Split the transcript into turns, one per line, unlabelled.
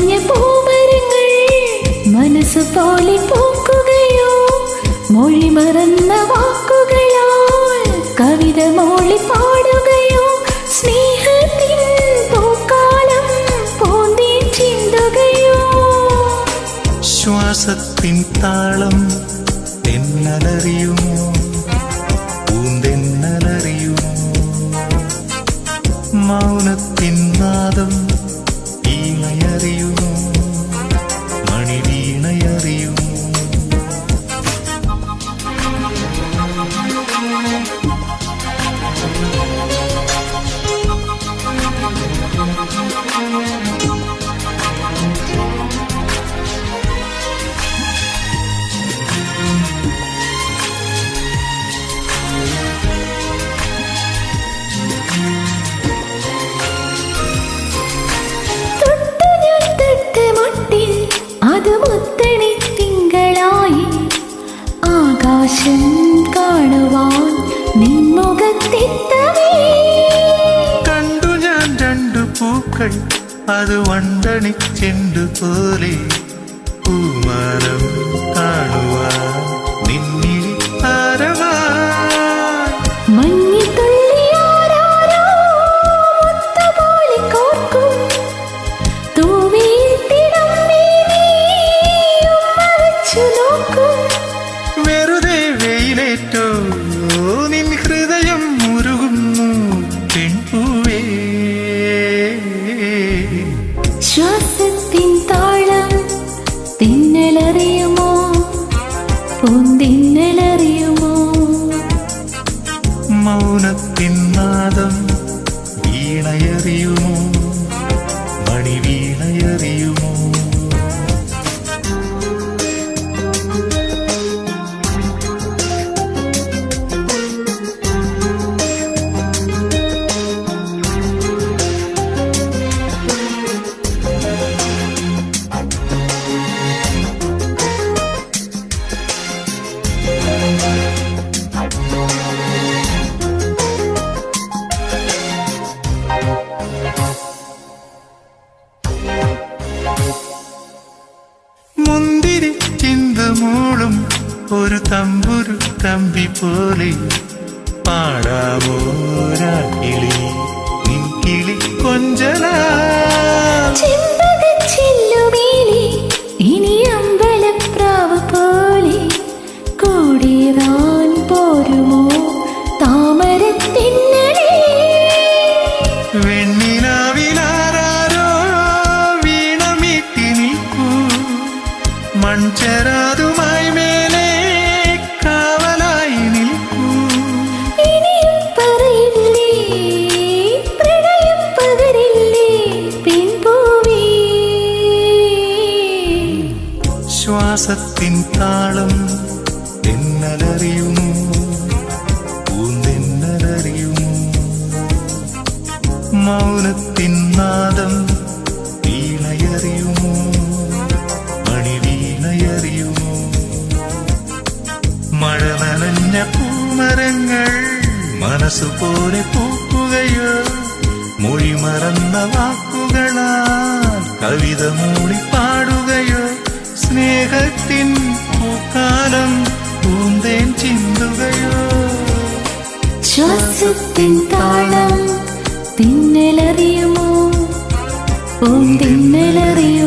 നനഞ്ഞ പൂമരങ്ങൾ മനസ്സ് പോലെ പൂക്കുകയോ, മൊഴി മറന്ന വാക്കുകളാൽ കവിത മോളി പാടുകയോ, സ്നേഹത്തിൻ പൂക്കാലം പൂന്തീ ചിന്തുകയോ.
ശ്വാസത്തിൻ താളം തെന്നലറിയുമോ, പൂന്തെന്നലറിയുമോ, മൗനത്തിൻ നാദം വീണയറിയുമോ, മണിവീണയറിയുമോ.
ആകാശം കാണുവാൻ നിൻമുഖത്തെത്തവേ
കണ്ടു ഞാൻ രണ്ടു പൂക്കൾ, അത് വണ്ടണിച്ചെണ്ടു പോലെ. പൂമരം കാണുവാൻ നിന്നിൽ ആരവാൻ
മഞ്ഞിത്തുള്ളിയാരോ മുത്തുപോലെ കോർക്കും തൂവീട്ടിടം ഉമ്മ വെച്ചു നോക്കും.
വെറുതെ വെയിലേറ്റോ നിൻ ഹൃദയം മുരുകുന്നു പെൺപൂവേ.
ശ്വാസത്തിൻ താളം തിന്നലറിയുമോ, പൂന്തിന്നലറിയുമോ,
മൗനത്തിൻ നാദം വീണയറിയുമോ, മണിവീണയറിയുമോ. മുന്തിരി ചിന്തമൂളും ഒരു തമ്പുരു തമ്പി പോലെ പാടാമോ രാക്കിളി നിൻ കിളി കൊഞ്ചലാ.
ചെമ്പകച്ചില്ലുമേലെ ഇനി അമ്പലപ്രാവ് പോലെ കൂടിറാൻ പോരുമോ താമരത്തിന്നലേ.
വെണ്ണിലാവിലാരോ വീണമീട്ടി നിൽക്കൂ, മൺചെരാതുമായി മേലെ കാവലായി നിൽക്കൂ.
ഇനിയും പറയില്ലേ പ്രണയം പകരില്ലേ പെൺപൂവേ.
ശ്വാസത്തിൻ താളം തെന്നലറിയുമോ, പൂന്തെന്നലറിയുമോ, മൗനത്തിൻ നാദം വീണയറിയുമോ, മണിവീണയറിയുമോ. മഴ നനഞ്ഞ പൂമരങ്ങൾ മനസ്സുപോലെ പൂക്കുകയോ, മൊഴി മറന്ന വാക്കുകളാൽ കവിത മൂളി പാടുകയോ, സ്നേഹത്തിൻ പൂക്കാലം പൂന്തേൻ ചിന്തുകയോ.
ശ്വാസത്തിൻ താളം തിന്നലറിയുമോ, പൂന്തിന്നലറിയുമോ.